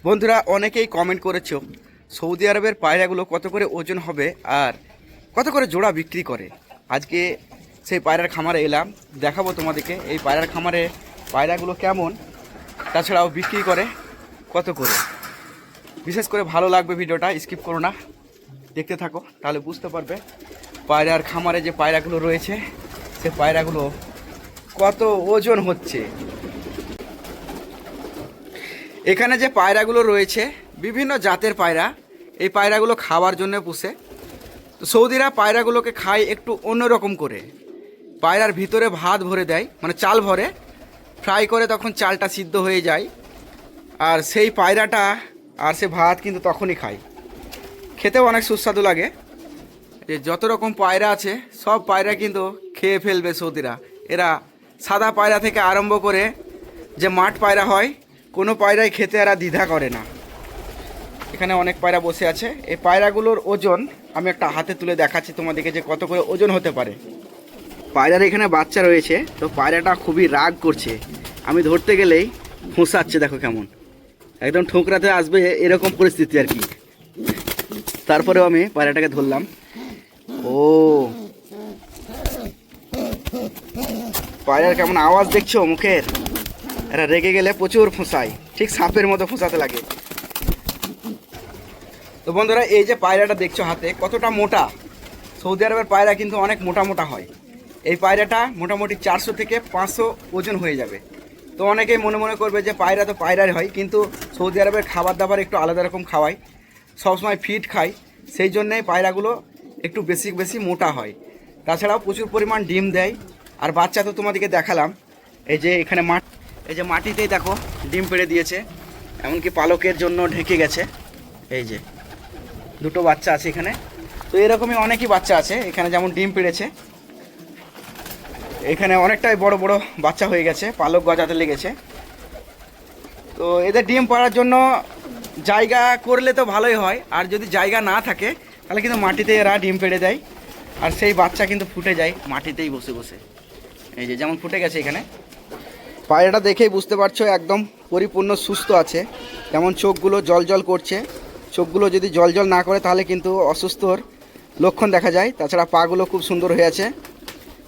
বন্ধুরা অনেকেই কমেন্ট করেছো সৌদি আরবের পায়রাগুলো কত করে ওজন হবে আর কত করে জোড়া বিক্রি করে। আজকে সেই পায়রার খামারে এলাম, দেখাবো তোমাদেরকে এই পায়রার খামারে পায়রাগুলো কেমন, তাছাড়াও বিক্রি করে কত করে। বিশেষ করে ভালো লাগবে ভিডিওটা, স্কিপ করো না, দেখতে থাকো, তাহলে বুঝতে পারবে পায়রার খামারে যে পায়রাগুলো রয়েছে সে পায়রাগুলো কত ওজন হচ্ছে। এখানে যে পায়রাগুলো রয়েছে বিভিন্ন জাতের পায়রা, এই পায়রাগুলো খাওয়ার জন্য পুষে। তো সৌদিরা পায়রাগুলোকে খায় একটু অন্যরকম করে, পায়রার ভিতরে ভাত ভরে দেয়, মানে চাল ভরে ফ্রাই করে, তখন চালটা সিদ্ধ হয়ে যায় আর সেই পায়রাটা আর সে ভাত কিন্তু তখনই খায়, খেতেও অনেক সুস্বাদু লাগে। যে যত রকম পায়রা আছে সব পায়রা কিন্তু খেয়ে ফেলবে সৌদিরা। এরা সাদা পায়রা থেকে আরম্ভ করে যে মাঠ পায়রা হয়, কোনো পায়রাই খেতে এরা দ্বিধা করে না। এখানে অনেক পায়রা বসে আছে, এই পায়রাগুলোর ওজন আমি একটা হাতে তুলে দেখাচ্ছি তোমাদেরকে যে কত করে ওজন হতে পারে। পায়রার এখানে বাচ্চা রয়েছে, তো পায়রাটা খুবই রাগ করছে, আমি ধরতে গেলেই ফুঁসাচ্ছে, দেখো কেমন একদম ঠোকরাতে আসবে এরকম পরিস্থিতি আর কি। তারপরেও আমি পায়রাটাকে ধরলাম। ও পায়রার কেমন আওয়াজ দেখছো মুখের, এরা রেগে গেলে প্রচুর ফোঁসায়, ঠিক সাপের মতো ফোঁসাতে লাগে। তো বন্ধুরা এই যে পায়রাটা দেখছো হাতে কতটা মোটা, সৌদি আরবের পায়রা কিন্তু অনেক মোটা মোটা হয়। এই পায়রাটা মোটামুটি 400 থেকে 500 ওজন হয়ে যাবে। তো অনেকেই মনে মনে করবে যে পায়রা তো পায়রার হয়, কিন্তু সৌদি আরবের খাবার দাবার একটু আলাদা রকম খাওয়ায়, সবসময় ফিড খায়, সেই জন্যেই পায়রাগুলো একটু বেশি বেশি মোটা হয়। তাছাড়াও প্রচুর পরিমাণ ডিম দেয়, আর বাচ্চা তো তোমাদেরকে দেখালাম। এই যে এখানে এই যে মাটিতেই দেখো ডিম পেড়ে দিয়েছে, এমনকি পালকের জন্য ঢেকে গেছে। এই যে দুটো বাচ্চা আছে এখানে, তো এরকমই অনেকই বাচ্চা আছে এখানে, যেমন ডিম পেড়েছে। এখানে অনেকটাই বড় বড় বাচ্চা হয়ে গেছে, পালক গজাতে লেগেছে। তো এদের ডিম পাড়ার জন্য জায়গা করলে তো ভালোই হয়, আর যদি জায়গা না থাকে তাহলে কিন্তু মাটিতে এরা ডিম পেড়ে দেয়, আর সেই বাচ্চা কিন্তু ফুটে যায় মাটিতেই বসে বসে। এই যে যেমন ফুটে গেছে এখানে। পায়রাটা দেখেই বুঝতে পারছো একদম পরিপূর্ণ সুস্থ আছে, যেমন চোখগুলো জল জল করছে। চোখগুলো যদি জল জল না করে তাহলে কিন্তু অসুস্থর লক্ষণ দেখা যায়। তাছাড়া পাগুলো খুব সুন্দর হয়ে আছে,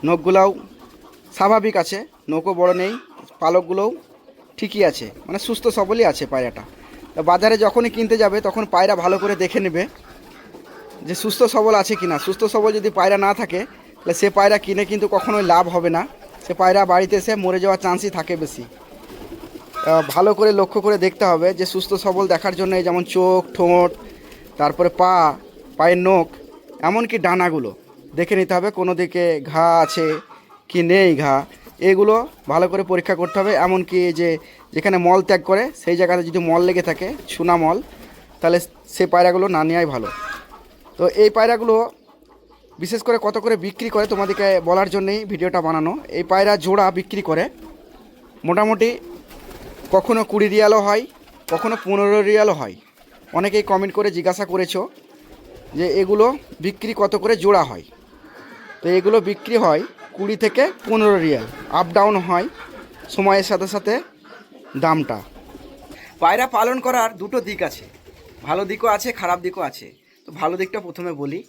নখগুলোও স্বাভাবিক আছে, নখও বড় নেই, পালকগুলোও ঠিকই আছে, মানে সুস্থ সবলই আছে পায়রাটা। বাজারে যখনই কিনতে যাবে তখন পায়রা ভালো করে দেখে নেবে যে সুস্থ সবল আছে কিনা। সুস্থ সবল যদি পায়রা না থাকে তাহলে সে পায়রা কিনে কিন্তু কখনোই লাভ হবে না, সে পায়রা বাড়িতে এসে মরে যাওয়ার চান্সই থাকে বেশি। ভালো করে লক্ষ্য করে দেখতে হবে যে সুস্থ সবল দেখার জন্য যেমন চোখ, ঠোঁট, তারপরে পায়ের নখ, এমনকি ডানাগুলো দেখে নিতে হবে কোনো দিকে ঘা আছে কি নেই ঘা, এগুলো ভালো করে পরীক্ষা করতে হবে। এমনকি যেখানে মল ত্যাগ করে সেই জায়গাতে যদি মল লেগে থাকে, চুনা মল, তাহলে সে পায়রাগুলো না নেওয়াই ভালো। তো এই পায়রাগুলো বিশেষ করে কত করে বিক্রি করে তোমাদেরকে বলার জন্যই ভিডিওটা বানানো। এই পায়রা জোড়া বিক্রি করে মোটামুটি কখনো 20 রিয়ালও হয়, কখনো 15 রিয়ালও হয়। অনেকেই কমেন্ট করে জিজ্ঞাসা করেছো যে এগুলো বিক্রি কত করে জোড়া হয়। তো এগুলো বিক্রি হয় 20 থেকে 15 রিয়াল, আপ ডাউন হয় সময়ের সাথে সাথে দামটা। পায়রা পালন করার দুটো দিক আছে, ভালো দিকও আছে খারাপ দিকও আছে। তো ভালো দিকটা প্রথমে বলি,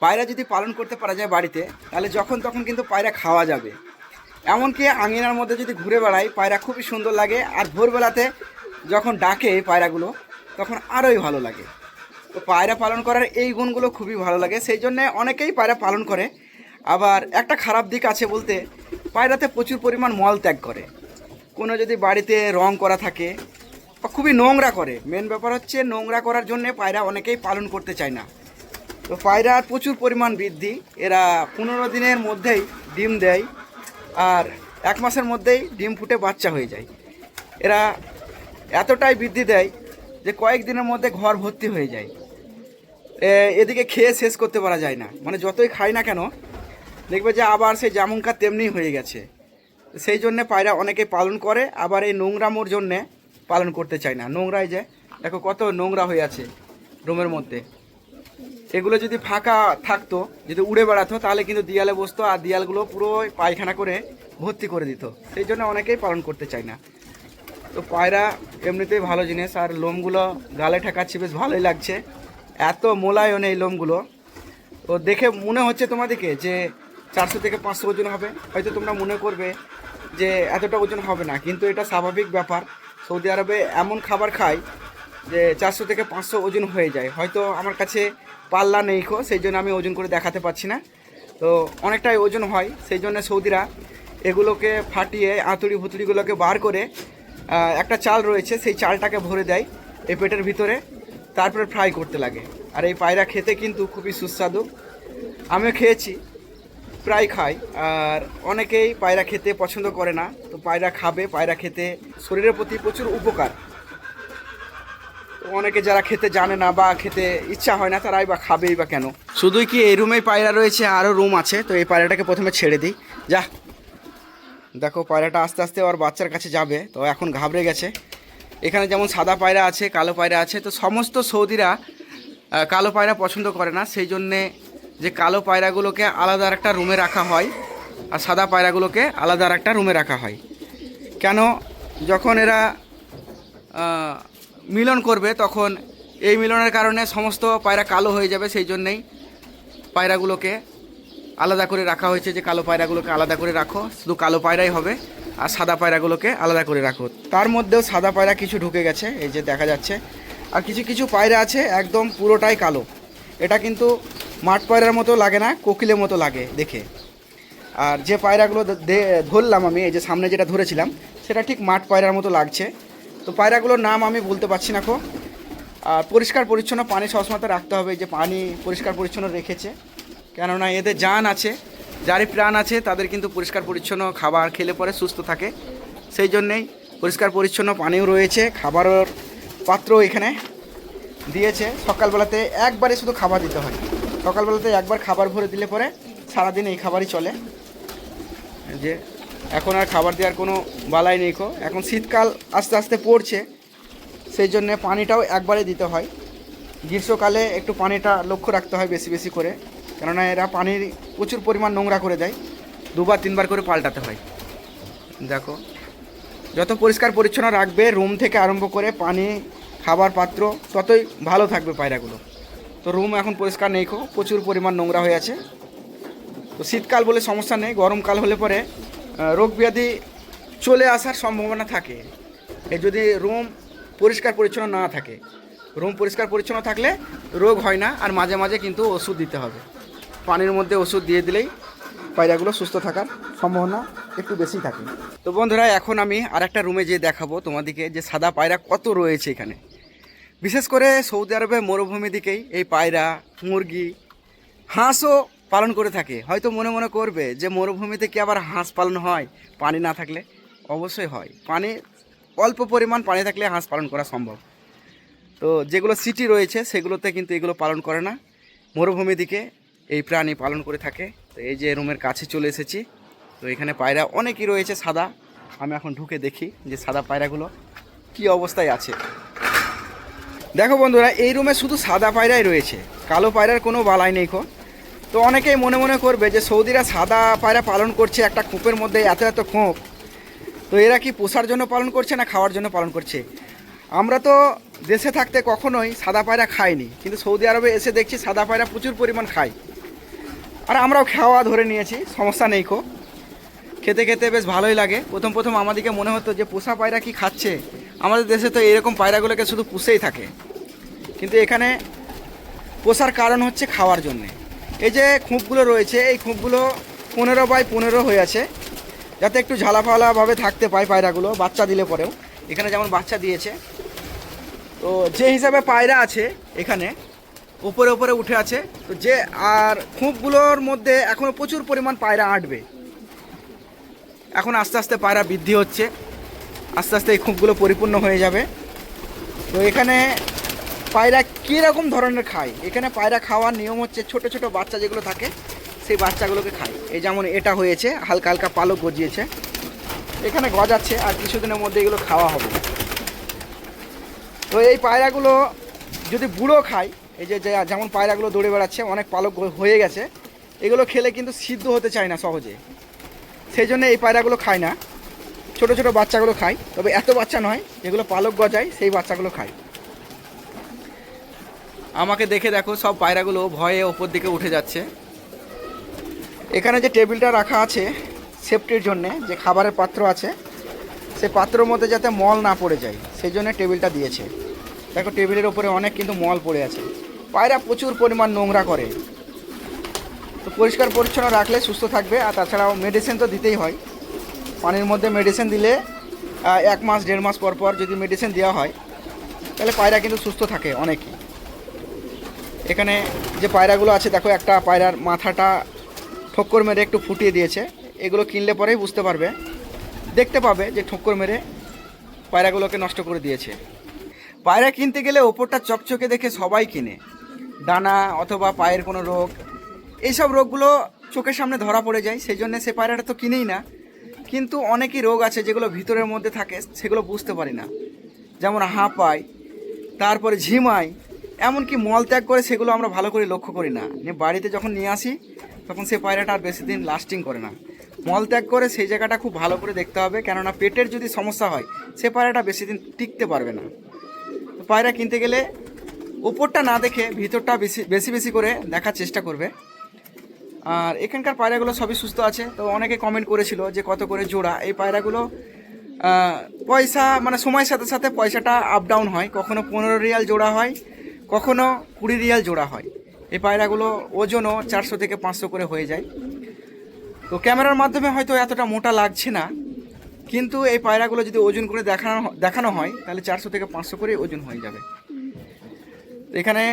পায়রা যদি পালন করতে পারা যায় বাড়িতে, তাহলে যখন তখন কিন্তু পায়রা খাওয়া যাবে। এমনকি আঙিনার মধ্যে যদি ঘুরে বেড়ায় পায়রা খুবই সুন্দর লাগে, আর ভোরবেলাতে যখন ডাকে পায়রাগুলো তখন আরোই ভালো লাগে। তো পায়রা পালন করার এই গুণগুলো খুবই ভালো লাগে, সেই জন্যে অনেকেই পায়রা পালন করে। আবার একটা খারাপ দিক আছে বলতে, পায়রাতে প্রচুর পরিমাণ মল ত্যাগ করে। কোনো যদি বাড়িতে রং করা থাকে বা খুবই নোংরা করে, মেন ব্যাপার হচ্ছে নোংরা করার জন্যে পায়রা অনেকেই পালন করতে চায় না। তো পায়রার প্রচুর পরিমাণ বৃদ্ধি, এরা 15 দিনের মধ্যেই ডিম দেয়, আর 1 মাসের মধ্যেই ডিম ফুটে বাচ্চা হয়ে যায়। এরা এতটাই বৃদ্ধি দেয় যে কয়েকদিনের মধ্যে ঘর ভর্তি হয়ে যায়। এদিকে খেয়ে শেষ করতে পারা যায় না, মানে যতই খাই না কেন দেখবে যে আবার সেই যেমনকার তেমনি হয়ে গেছে। সেই জন্যে পায়রা অনেকে পালন করে, আবার এই নোংরামোর জন্যে পালন করতে চায় না। নোংরায় যে দেখো কত নোংরা হয়ে আছে রুমের মধ্যে, এগুলো যদি ফাঁকা থাকতো, যদি উড়ে বেড়াতো তাহলে কিন্তু দেয়ালে বসতো, আর দেয়ালগুলো পুরো পায়খানা করে ভর্তি করে দিত। সেই জন্য অনেকেই পালন করতে চায় না। তো পায়রা এমনিতেই ভালো জিনিস, আর লোমগুলো গালে ঠেকাচ্ছি, বেশ ভালোই লাগছে। এত মোলায়ন এই লোমগুলো। তো দেখে মনে হচ্ছে তোমাদেরকে যে 400 থেকে 500 ওজন হবে, হয়তো তোমরা মনে করবে যে এতটা ওজন হবে না, কিন্তু এটা স্বাভাবিক ব্যাপার। সৌদি আরবে এমন খাবার খায় যে 400 থেকে 500 ওজন হয়ে যায়। হয়তো আমার কাছে পাল্লা নেই সেই জন্য আমি ওজন করে দেখাতে পারছি না। তো অনেকটাই ওজন হয়, সেই জন্য সৌদিরা এগুলোকে ফাটিয়ে আঁতুড়ি ভুতুড়িগুলোকে বার করে একটা চাল রয়েছে, সেই চালটাকে ভরে দেয় এই পেটের ভিতরে, তারপরে ফ্রাই করতে লাগে। আর এই পায়রা খেতে কিন্তু খুবই সুস্বাদু, আমিও খেয়েছি, প্রায় খাই। আর অনেকেই পায়রা খেতে পছন্দ করে না, তো পায়রা খাবে। পায়রা খেতে শরীরের প্রতি প্রচুর উপকার। অনেকে যারা খেতে জানে না বা খেতে ইচ্ছা হয় না, তারাই বা খাবেই বা কেন। শুধুই কি এই রুমেই পায়রা রয়েছে, আরও রুম আছে। তো এই পায়রাটাকে প্রথমে ছেড়ে দিই। যা, দেখো পায়রাটা আস্তে আস্তে ওর বাচ্চার কাছে যাবে, তো এখন ঘাবড়ে গেছে। এখানে যেমন সাদা পায়রা আছে, কালো পায়রা আছে। তো সমস্ত সৌদিরা কালো পায়রা পছন্দ করে না, সেই জন্যে যে কালো পায়রাগুলোকে আলাদা একটা রুমে রাখা হয় আর সাদা পায়রাগুলোকে আলাদা একটা রুমে রাখা হয়। কেন? যখন এরা মিলন করবে, তখন এই মিলনের কারণে সমস্ত পায়রা কালো হয়ে যাবে, সেই জন্যেই পায়রাগুলোকে আলাদা করে রাখা হয়েছে যে কালো পায়রাগুলোকে আলাদা করে রাখো, শুধু কালো পায়রাই হবে, আর সাদা পায়রাগুলোকে আলাদা করে রাখো। তার মধ্যেও সাদা পায়রা কিছু ঢুকে গেছে, এই যে দেখা যাচ্ছে। আর কিছু কিছু পায়রা আছে একদম পুরোটাই কালো। এটা কিন্তু মাঠ পায়রার মতো লাগে না, কোকিলের মতো লাগে দেখে। আর যে পায়রাগুলো ধরলাম আমি, এই যে সামনে যেটা ধরেছিলাম, সেটা ঠিক মাঠ পায়রার মতো লাগছে। তো পায়রাগুলোর নাম আমি বলতে পারছি না কো। আর পরিষ্কার পরিচ্ছন্ন পানি সবসময় রাখতে হবে, যে পানি পরিষ্কার পরিচ্ছন্ন রেখেছে, কেননা এদের জান আছে, যারই প্রাণ আছে, তাদের কিন্তু পরিষ্কার পরিচ্ছন্ন খাবার খেলে পরে সুস্থ থাকে। সেই জন্যেই পরিষ্কার পরিচ্ছন্ন পানিও রয়েছে, খাবারের পাত্রও এখানে দিয়েছে। সকালবেলাতে একবারে শুধু খাবার দিতে হয়, সকালবেলাতে একবার খাবার ভরে দিলে পরে সারাদিন এই খাবারই চলে। যে এখন আর খাবার দেওয়ার কোনো বালাই নেই কো। এখন শীতকাল আস্তে আস্তে পড়ছে, সেই জন্যে পানিটাও একবারে দিতে হয়। গ্রীষ্মকালে একটু পানিটা লক্ষ্য রাখতে হয় বেশি বেশি করে, কেননা এরা পানির প্রচুর পরিমাণ নোংরা করে দেয়, 2বার 3বার করে পাল্টাতে হয়। দেখো, যত পরিষ্কার পরিচ্ছন্ন রাখবে রুম থেকে আরম্ভ করে পানি, খাবার পাত্র, ততই ভালো থাকবে পায়রাগুলো। তো রুম এখন পরিষ্কার নেই কো, প্রচুর পরিমাণ নোংরা হয়ে আছে। তো শীতকাল বলে সমস্যা নেই, গরমকাল হলে পরে রোগ ব্যাধি চলে আসার সম্ভাবনা থাকে। এই যদি রুম পরিষ্কার পরিচ্ছন্ন না থাকে, রুম পরিষ্কার পরিচ্ছন্ন থাকলে রোগ হয় না। আর মাঝে মাঝে কিন্তু ওষুধ দিতে হবে, পানির মধ্যে ওষুধ দিয়ে দিলেই পায়রাগুলো সুস্থ থাকার সম্ভাবনা একটু বেশি থাকে। তো বন্ধুরা, এখন আমি আর একটা রুমে যেয়ে দেখাবো তোমাদেরকে যে সাদা পায়রা কত রয়েছে এখানে। বিশেষ করে সৌদি আরবে মরুভূমি দিকেই এই পায়রা, মুরগি, হাঁসও পালন করে থাকে। হয়তো মনে মনে করবে যে মরুভূমিতে কি আবার হাঁস পালন হয় পানি না থাকলে? অবশ্যই হয়, পানি অল্প পরিমাণ পানি থাকলে হাঁস পালন করা সম্ভব। তো যেগুলো সিটি রয়েছে সেগুলোতে কিন্তু এগুলো পালন করে না, মরুভূমি দিকে এই প্রাণী পালন করে থাকে। তো এই যে রুমের কাছে চলে এসেছি, তো এখানে পায়রা অনেকই রয়েছে সাদা। আমি এখন ঢুকে দেখি যে সাদা পায়রাগুলো কি অবস্থায় আছে। দেখো বন্ধুরা, এই রুমে শুধু সাদা পায়রাই রয়েছে, কালো পায়রার কোনো বালাই নেই কো। তো অনেকেই মনে মনে করবে যে সৌদিরা সাদা পায়রা পালন করছে একটা খোপের মধ্যে, এত এত খোপ, তো এরা কি পোষার জন্য পালন করছে না খাওয়ার জন্য পালন করছে? আমরা তো দেশে থাকতে কখনোই সাদা পায়রা খাইনি, কিন্তু সৌদি আরবে এসে দেখছি সাদা পায়রা প্রচুর পরিমাণ খায়। আর আমরাও খাওয়া ধরে নিয়েছি, সমস্যা নেই কো। খেতে খেতে বেশ ভালোই লাগে। প্রথম প্রথম আমাদেরকে মনে হতো যে পোষা পায়রা কি খাচ্ছে, আমাদের দেশে তো এরকম পায়রাগুলোকে শুধু পুষেই থাকে। কিন্তু এখানে পোষার কারণ হচ্ছে খাওয়ার জন্যে। এই যে খুঁপগুলো রয়েছে, এই খুঁপগুলো 15x15 হয়ে আছে, যাতে একটু ঝালাফালাভাবে থাকতে পায় পায়রাগুলো, বাচ্চা দিলে পরেও। এখানে যেমন বাচ্চা দিয়েছে, তো যে হিসাবে পায়রা আছে এখানে উপরে উপরে উঠে আছে, তো যে আর খুঁপগুলোর মধ্যে এখনও প্রচুর পরিমাণ পায়রা আঁটবে। এখন আস্তে আস্তে পায়রা বৃদ্ধি হচ্ছে, আস্তে আস্তে এই খুঁপগুলো পরিপূর্ণ হয়ে যাবে। তো এখানে পায়রা কীরকম ধরনের খায়, এখানে পায়রা খাওয়ার নিয়ম হচ্ছে ছোট ছোট বাচ্চা যেগুলো থাকে সেই বাচ্চাগুলোকে খায়। এই যেমন এটা হয়েছে, হালকা হালকা পালক গজিয়েছে, এখানে গজাচ্ছে, আর কিছুদিনের মধ্যে এগুলো খাওয়া হবে। তো এই পায়রাগুলো যদি বুড়ো খায়, এই যে যেমন পায়রাগুলো দৌড়ে বেড়াচ্ছে, অনেক পালক হয়ে গেছে, এগুলো খেলে কিন্তু সিদ্ধ হতে চায় না সহজে, সেই জন্য এই পায়রাগুলো খায় না। ছোট ছোট বাচ্চাগুলো খায়, তবে এত বাচ্চা নয়, যেগুলো পালক গজায় সেই বাচ্চাগুলো খায়। আমাকে দেখে দেখো সব পায়রাগুলো ভয়ে ওপর দিকে উঠে যাচ্ছে। এখানে যে টেবিলটা রাখা আছে সেফটির জন্যে, যে খাবারের পাত্র আছে সেই পাত্রের মধ্যে যাতে মল না পড়ে যায় সেই জন্য টেবিলটা দিয়েছে। দেখো টেবিলের ওপরে অনেক কিন্তু মল পড়ে আছে। পায়রা প্রচুর পরিমাণ নোংরা করে, তো পরিষ্কার পরিচ্ছন্ন রাখলে সুস্থ থাকবে। আর তাছাড়াও মেডিসিন তো দিতেই হয়, পানির মধ্যে মেডিসিন দিলে 1 মাস 1.5 মাস পর পর যদি মেডিসিন দেওয়া হয় তাহলে পায়রা কিন্তু সুস্থ থাকে অনেকই। এখানে যে পায়রাগুলো আছে দেখো, একটা পায়রার মাথাটা ঠক্কর মেরে একটু ফুটিয়ে দিয়েছে। এগুলো কিনলে পরেই বুঝতে পারবে, দেখতে পাবে যে ঠক্কর মেরে পায়রাগুলোকে নষ্ট করে দিয়েছে। পায়রা কিনতে গেলে ওপরটা চকচকে দেখে সবাই কিনে, ডানা অথবা পায়ের কোনো রোগ, এইসব রোগগুলো চোখের সামনে ধরা পড়ে যায়, সেই জন্য সে পায়রাটা তো কিনেই না। কিন্তু অনেকই রোগ আছে যেগুলো ভিতরের মধ্যে থাকে, সেগুলো বুঝতে পারি না, যেমন হাঁপায়, তারপরে ঝিমায়, এমনকি মলত্যাগ করে, সেগুলো আমরা ভালো করে লক্ষ্য করি না। বাড়িতে যখন নিয়ে আসি তখন সে পায়রাটা আর বেশি দিন লাস্টিং করে না। মলত্যাগ করে সেই জায়গাটা খুব ভালো করে দেখতে হবে, কেননা পেটের যদি সমস্যা হয় সে পায়রাটা বেশি দিন টিকতে পারবে না। তো পায়রা কিনতে গেলে উপরটা না দেখে ভিতরটা বেশি বেশি করে দেখার চেষ্টা করবে। আর এখানকার পায়রাগুলো সবই সুস্থ আছে। তো অনেকে কমেন্ট করেছিল যে কত করে জোড়া এই পায়রাগুলো। পয়সা মানে সময়ের সাথে সাথে পয়সাটা আপ ডাউন হয়, কখনো 15 রিয়াল জোড়া হয়, কখনো 20 রিয়াল জোড়া হয়। এই পায়রাগুলো ওজনও 400 থেকে 500 করে হয়ে যায়। তো ক্যামেরার মাধ্যমে হয়তো এতটা মোটা লাগছে না, কিন্তু এই পায়রাগুলো যদি ওজন করে দেখানো হয় তাহলে 400 থেকে 500 করে ওজন হয়ে যাবে। তো এখানে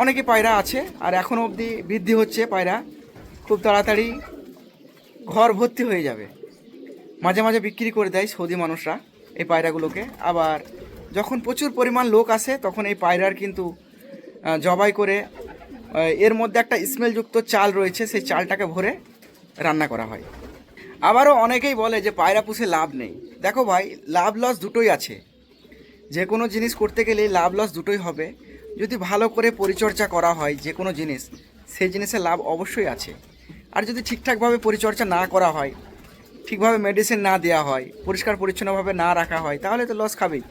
অনেকই পায়রা আছে, আর এখনও অবধি বৃদ্ধি হচ্ছে পায়রা, খুব তাড়াতাড়ি ঘর ভর্তি হয়ে যাবে। মাঝে মাঝে বিক্রি করে দেয় সৌদি মানুষরা এই পায়রাগুলোকে। আবার যখন প্রচুর পরিমাণ লোক আসে তখন এই পায়রার কিন্তু জবাই করে এর মধ্যে একটা স্মেলযুক্ত চাল রয়েছে, সেই চালটাকে ভরে রান্না করা হয়। আবারও অনেকেই বলে যে পায়রা পুষে লাভ নেই। দেখো ভাই, লাভ লস দুটোই আছে। যে কোনো জিনিস করতে গেলে লাভ লস দুটোই হবে। যদি ভালো করে পরিচর্যা করা হয় যে কোনো জিনিস, সেই জিনিসের লাভ অবশ্যই আছে। আর যদি ঠিকঠাকভাবে পরিচর্যা না করা হয়, ঠিকভাবে মেডিসিন না দেওয়া হয়, পরিষ্কার পরিচ্ছন্নভাবে না রাখা হয়, তাহলে তো লস খাবেই।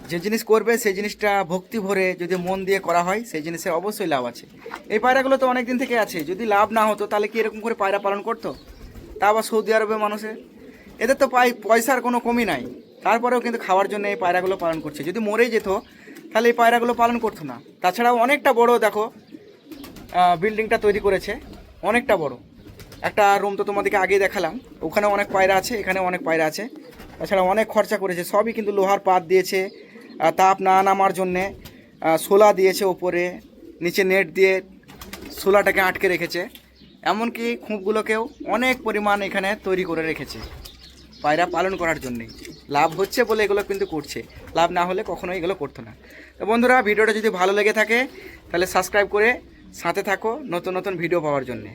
যে জিনিস করবে সেই জিনিসটা ভক্তি ভরে যদি মন দিয়ে করা হয়, সেই জিনিসের অবশ্যই লাভ আছে। এই পায়রাগুলো তো অনেক দিন থেকে আছে, যদি লাভ না হতো তাহলে কি এরকম করে পায়রা পালন করতো? তা আবার সৌদি আরবের মানুষের, এদের তো পয়সার কোনো কমই নাই, তারপরেও কিন্তু খাওয়ার জন্য এই পায়রাগুলো পালন করছে। যদি মরেই যেত তাহলে এই পায়রাগুলো পালন করতো না। তাছাড়াও অনেকটা বড় দেখো বিল্ডিংটা তৈরি করেছে, অনেকটা বড় একটা রুম তো তোমাদেরকে আগেই দেখালাম। ওখানে অনেক পায়রা আছে, এখানে অনেক পায়রা আছে। তাছাড়া অনেক খরচা করেছে, সবই কিন্তু লোহার পাত দিয়েছে, তাপ না নামার জন্যে শোলা দিয়েছে, ওপরে নিচে নেট দিয়ে শোলাটাকে আটকে রেখেছে। এমনকি খুঁপগুলোকেও অনেক পরিমাণ এখানে তৈরি করে রেখেছে পায়রা পালন করার জন্যে। লাভ হচ্ছে বলে এগুলো কিন্তু করছে, লাভ না হলে কখনোই এগুলো করতো না। তো বন্ধুরা, ভিডিওটা যদি ভালো লেগে থাকে তাহলে সাবস্ক্রাইব করে সাথে থাকো নতুন নতুন ভিডিও পাওয়ার জন্যে।